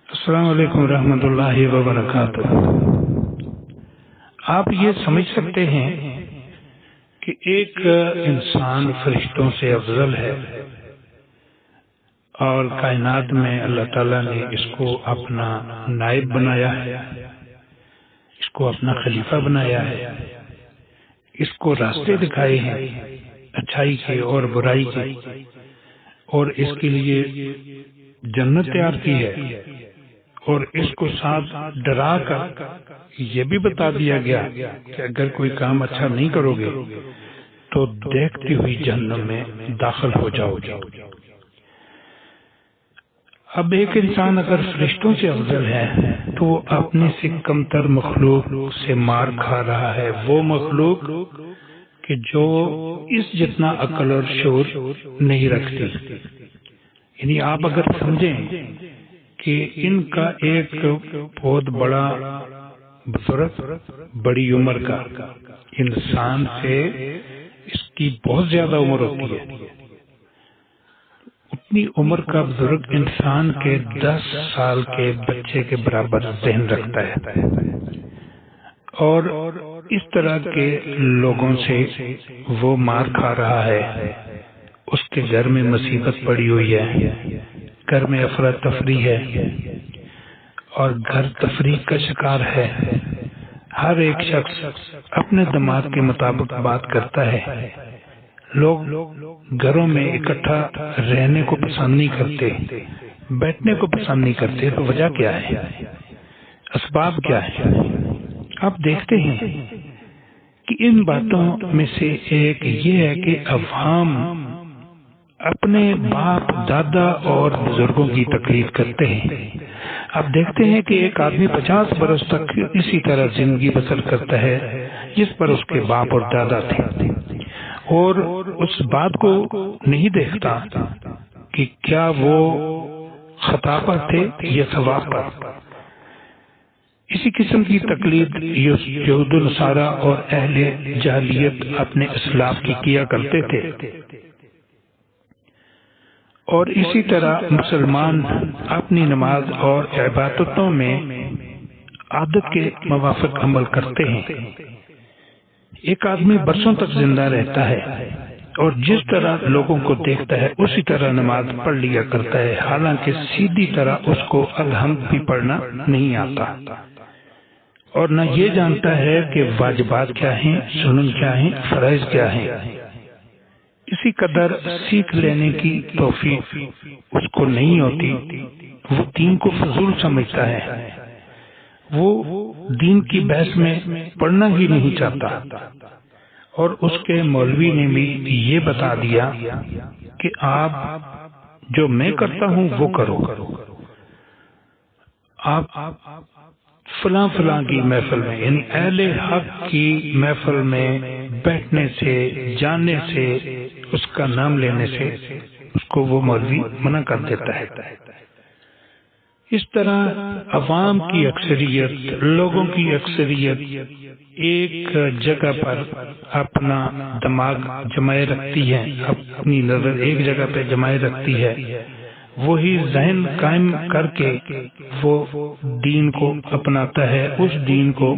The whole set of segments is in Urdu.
السلام علیکم ورحمۃ اللہ وبرکاتہ۔ آپ یہ سمجھ سکتے ہیں کہ ایک انسان فرشتوں سے افضل ہے اور کائنات میں اللہ تعالیٰ نے اس کو اپنا نائب بنایا ہے، اس کو اپنا خلیفہ بنایا ہے، اس کو راستے دکھائے ہیں اچھائی کے اور برائی کے، اور اس کے لیے جنت تیار کی ہے، اور اس کو ساتھ ڈرا کر یہ بھی بتا دیا گیا کہ اگر کوئی کام اچھا نہیں کرو گے تو دیکھتی ہوئی جہنم میں داخل ہو جاؤ گے۔ اب ایک انسان اگر فرشتوں سے افضل ہے تو وہ اپنے سے کمتر مخلوق سے مار کھا رہا ہے، وہ مخلوق کہ جو اس جتنا عقل اور شعور نہیں رکھتی۔ یعنی آپ اگر سمجھیں کہ ان کا ایک بہت بڑا بزرگ بڑی عمر کا انسان سے اس کی بہت زیادہ عمر ہوتی ہے، اتنی عمر کا بزرگ انسان کے 10 سال کے بچے کے برابر ذہن رکھتا ہے، اور اس طرح کے لوگوں سے وہ مار کھا رہا ہے۔ اس کے گھر میں مصیبت پڑی ہوئی ہے، گھر میں افراتفری ہے اور گھر تفریق کا شکار ہے۔ ہر ایک شخص اپنے دماغ کے مطابق بات کرتا ہے۔ لوگ گھروں میں اکٹھا رہنے کو پسند نہیں کرتے، بیٹھنے کو پسند نہیں کرتے، تو وجہ کیا ہے؟ اسباب کیا ہے؟ آپ دیکھتے ہیں کہ ان باتوں میں سے ایک یہ ہے کہ عوام اپنے باپ دادا اور بزرگوں کی تقلید کرتے ہیں۔ آپ دیکھتے ہیں کہ ایک آدمی 50 برس تک اسی طرح زندگی بسر کرتا ہے جس پر اس کے باپ اور دادا تھے، اور اس بات کو نہیں دیکھتا کہ کیا وہ خطا پر تھے یا ثواب پر۔ اسی قسم کی تقلید یہود و نصارہ اور اہل جاہلیت اپنے اسلاف کی کیا کرتے تھے، اور اسی طرح مسلمان اپنی نماز اور عبادتوں میں عادت کے موافق عمل کرتے ہیں۔ ایک آدمی برسوں تک زندہ رہتا ہے اور جس طرح لوگوں کو دیکھتا ہے اسی طرح نماز پڑھ لیا کرتا ہے، حالانکہ سیدھی طرح اس کو الحمد بھی پڑھنا نہیں آتا، اور نہ یہ جانتا ہے کہ واجبات کیا ہیں، سنن کیا ہیں، فرائض کیا ہیں۔ اسی قدر سیکھ لینے کی توفیق اس کو نہیں ہوتی، وہ دین کو فضول سمجھتا ہے، وہ دین کی بحث میں پڑھنا ہی نہیں چاہتا، اور اس کے مولوی نے بھی یہ بتا دیا کہ آپ جو میں کرتا ہوں وہ کرو، آپ فلاں فلاں کی محفل میں، یعنی اہل حق کی محفل میں بیٹھنے سے، جاننے سے، اس کا نام لینے سے اس کو وہ مولوی منع کر دیتا ہے۔ اس طرح عوام کی اکثریت، لوگوں کی اکثریت ایک جگہ پر اپنا دماغ جمائے رکھتی ہے، اپنی نظر ایک جگہ پہ جمائے رکھتی ہے، وہی ذہن قائم کر کے وہ دین کو اپناتا ہے، اس دین کو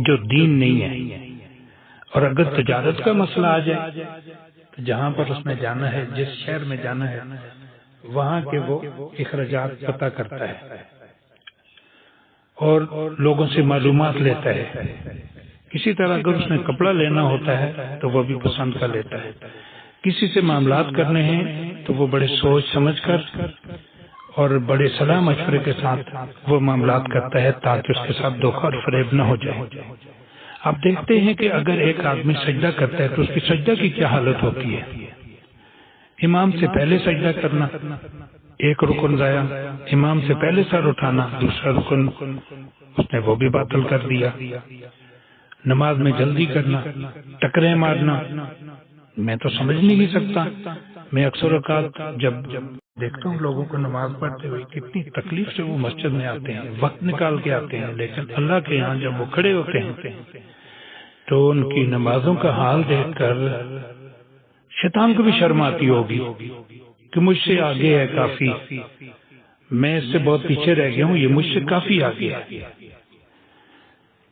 جو دین نہیں ہے۔ اور اگر تجارت کا مسئلہ آ جائے تو جہاں پر اس نے جانا ہے، جس شہر میں جانا ہے، وہاں کے وہ اخراجات پتہ کرتا ہے اور لوگوں سے معلومات لیتا ہے۔ اسی طرح اگر اس نے کپڑا لینا ہوتا ہے تو وہ بھی پسند کر لیتا ہے۔ کسی سے معاملات کرنے ہیں تو وہ بڑے سوچ سمجھ کر اور بڑے صلاح مشورے کے ساتھ وہ معاملات کرتا ہے تاکہ اس کے ساتھ دھوکہ اور فریب نہ ہو جائے۔ آپ دیکھتے ہیں کہ اگر ایک آدمی سجدہ کرتا ہے تو اس کی سجدہ کی کیا حالت ہوتی ہے؟ امام سے پہلے سجدہ کرنا، ایک رکن ضائع، امام سے پہلے سر اٹھانا، دوسرا رکن اس نے وہ بھی باطل کر دیا۔ نماز میں جلدی کرنا، ٹکریں مارنا، میں تو سمجھ نہیں سکتا۔ میں اکثر اوقات جب دیکھتا ہوں لوگوں کو نماز پڑھتے ہوئے کتنی تکلیف سے وہ مسجد میں آتے ہیں، وقت نکال کے آتے ہیں، لیکن اللہ کے یہاں جب وہ کھڑے ہوتے ہیں تو ان کی نمازوں کا حال دیکھ کر شیطان کو بھی شرم آتی ہوگی کہ مجھ سے آگے ہے کافی، میں اس سے بہت پیچھے رہ گیا ہوں، یہ مجھ سے کافی آگے ہے۔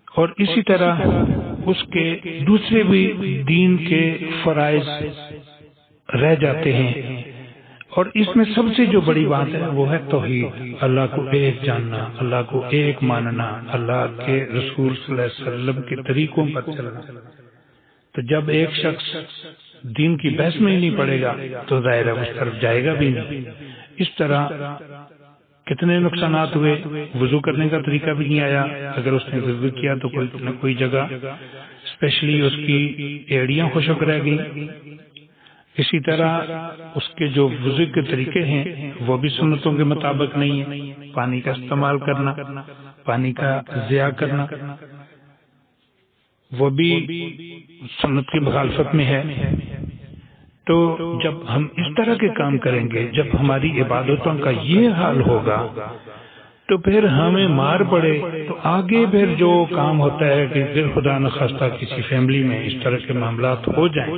اور اسی طرح اس کے دوسرے بھی دین کے فرائض رہ جاتے ہیں، اور اس میں سب سے جو بڑی بات ہے وہ ہے توحید، اللہ کو ایک جاننا، اللہ کو ایک ماننا، اللہ کے رسول صلی اللہ علیہ وسلم کے طریقوں پر چلنا۔ تو جب ایک شخص دین کی بحث میں ہی نہیں پڑے گا تو ظاہر ہے اس طرف جائے گا بھی نہیں۔ اس طرح کتنے نقصانات ہوئے، وضو کرنے کا طریقہ بھی نہیں آیا، اگر اس نے وضو کیا تو کوئی نہ کوئی جگہ اسپیشلی اس کی ایڑیاں خشک رہ گئی۔ اسی طرح اس کے جو وضو کے طریقے ہیں وہ بھی سنتوں کے مطابق نہیں ہیں، پانی کا استعمال کرنا، پانی کا ضیاع کرنا، وہ بھی سنت کی مخالفت میں ہے۔ تو جب ہم اس طرح کے کام کریں گے، جب ہماری عبادتوں کا یہ حال ہوگا تو پھر ہمیں مار پڑے تو آگے پھر جو کام ہوتا ہے کہ پھر خدا نخواستہ کسی فیملی میں اس طرح کے معاملات ہو جائیں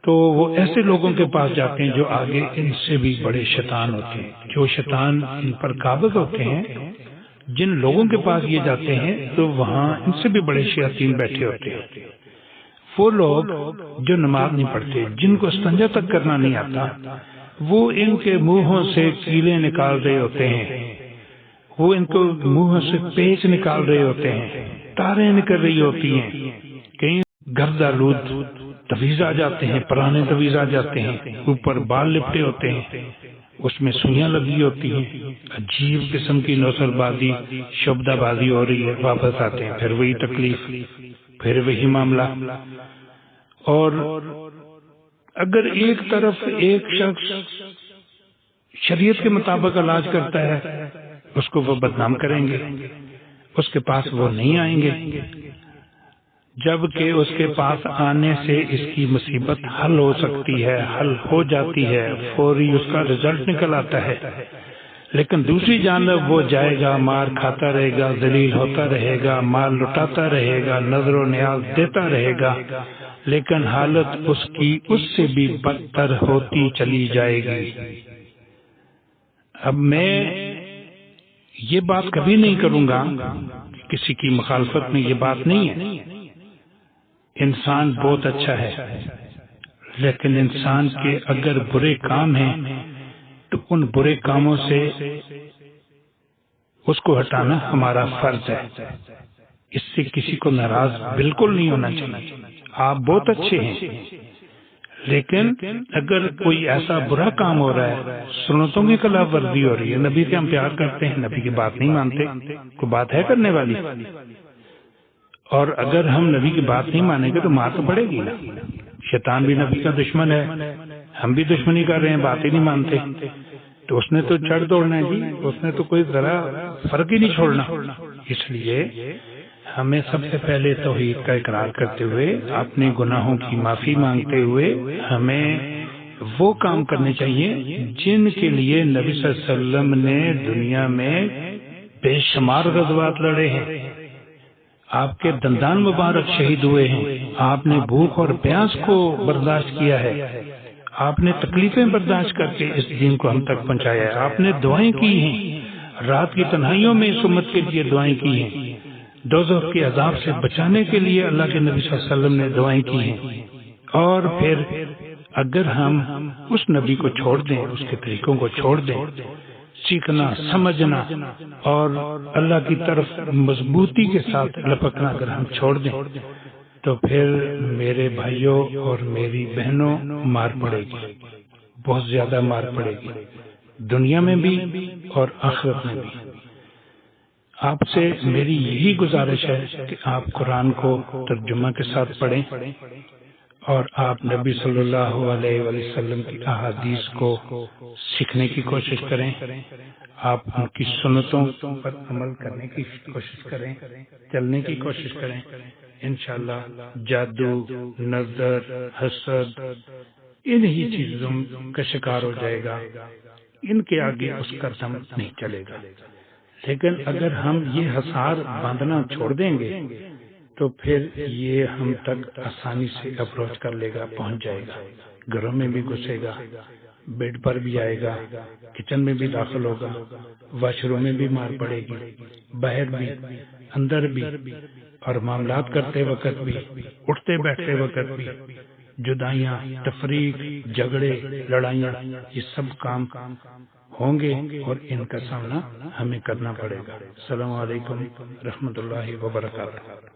تو وہ ایسے لوگوں کے پاس جاتے ہیں جو آگے ان سے بھی بڑے شیطان ہوتے ہیں، جو شیطان ان پر قابض ہوتے ہیں۔ جن لوگوں کے پاس یہ جاتے ہیں تو وہاں ان سے بھی بڑے شیاطین بیٹھے ہوتے ہیں۔ وہ لوگ جو نماز نہیں پڑھتے، جن کو استنجا تک کرنا نہیں آتا، وہ ان کے منہوں سے کیلیں نکال رہے ہوتے ہیں، وہ ان کو منہوں سے پیچ نکال رہے ہوتے ہیں، تاریں نکل رہی ہوتی ہیں، کہیں گرد آلود تویز آ جاتے ہیں، پرانے تویز آ جاتے ہیں، اوپر بال لپٹے ہوتے ہیں، اس میں سوئیاں لگی ہوتی ہیں، عجیب قسم کی نوسر بازی، شبدہ بازی ہو رہی ہے، واپس آتے ہیں، پھر وہی تکلیف، پھر وہی معاملہ۔ اور اگر ایک طرف ایک شخص شریعت کے مطابق علاج کرتا ہے اس کو وہ بدنام کریں گے، اس کے پاس وہ نہیں آئیں گے، جبکہ اس کے پاس آنے سے اس کی مصیبت حل ہو سکتی ہے، حل ہو جاتی ہے، فوری اس کا رزلٹ نکل آتا ہے۔ لیکن دوسری جانب وہ جائے گا، مار کھاتا رہے گا، ذلیل ہوتا رہے گا، مال لٹاتا رہے گا، نظر و نیاز دیتا رہے گا، لیکن حالت اس کی اس سے بھی بدتر ہوتی چلی جائے گی۔ اب میں یہ بات کبھی نہیں کروں گا، کسی کی مخالفت میں یہ بات نہیں ہے، انسان بہت اچھا ہے، لیکن انسان کے اگر برے کام ہیں تو ان برے کاموں سے اس کو ہٹانا ہمارا فرض ہے۔ اس سے کسی کو ناراض بالکل نہیں ہونا چاہیے۔ آپ بہت اچھے ہیں، لیکن اگر کوئی ایسا برا کام ہو رہا ہے، سنتوں کی خلاف ورزی ہو رہی ہے، نبی سے ہم پیار کرتے ہیں، نبی کی بات نہیں مانتے، کوئی بات ہے کرنے والی، اور اگر ہم نبی کی بات نہیں مانیں گے تو مار تو پڑے گی نا۔ شیطان بھی نبی کا دشمن ہے، ہم بھی دشمنی کر رہے ہیں، بات ہی نہیں مانتے، تو اس نے تو چڑھ دوڑنا ہے جی، اس نے تو کوئی ذرا فرق ہی نہیں چھوڑنا۔ اس لیے ہمیں سب سے پہلے توحید کا اقرار کرتے ہوئے، اپنے گناہوں کی معافی مانگتے ہوئے، ہمیں وہ کام کرنے چاہیے جن کے لیے نبی صلی اللہ علیہ وسلم نے دنیا میں بے شمار غزوات لڑے ہیں، آپ کے دندان مبارک شہید ہوئے ہیں، آپ نے بھوک اور پیاس کو برداشت کیا ہے، آپ نے تکلیفیں برداشت کر کے اس دین کو ہم تک پہنچایا ہے، آپ نے دعائیں کی ہیں، رات کی تنہائیوں میں اس امت کے لیے دعائیں کی ہیں، دوزخ کے عذاب سے بچانے کے لیے اللہ کے نبی صلی اللہ علیہ وسلم نے دعائیں کی ہیں۔ اور پھر اگر ہم اس نبی کو چھوڑ دیں، اس کے طریقوں کو چھوڑ دیں، سیکھنا، سمجھنا اور اللہ کی طرف مضبوطی کے ساتھ لپکنا اگر ہم چھوڑ دیں تو پھر میرے بھائیوں اور میری بہنوں مار پڑے گی، بہت زیادہ مار پڑے گی، دنیا میں بھی اور آخرت میں بھی۔ آپ سے میری یہی گزارش ہے کہ آپ قرآن کو ترجمہ کے ساتھ پڑھیں اور آپ نبی صلی اللہ علیہ وسلم کی احادیث کو سیکھنے کی کوشش کریں، آپ ان کی سنتوں پر عمل کرنے کی کوشش کریں، چلنے کی کوشش کریں، انشاءاللہ جادو، نظر، حسد، انہی چیزوں کا شکار ہو جائے گا، ان کے آگے اس کا دم نہیں چلے گا۔ لیکن اگر ہم یہ حصار باندھنا چھوڑ دیں گے تو پھر یہ ہم تک آسانی سے اپروچ کر لے گا، پہنچ جائے گا، گھروں میں بھی گھسے گا، بیڈ پر بھی آئے گا، کچن میں بھی داخل ہوگا، واش روم میں بھی مار پڑے گی، باہر بھی، اندر بھی، اور معاملات کرتے وقت بھی، اٹھتے بیٹھتے وقت بھی، جدائیاں، تفریق، جھگڑے، لڑائیاں، یہ سب کام ہوں گے اور ان کا سامنا ہمیں کرنا پڑے گا۔ السلام علیکم رحمۃ اللہ وبرکاتہ۔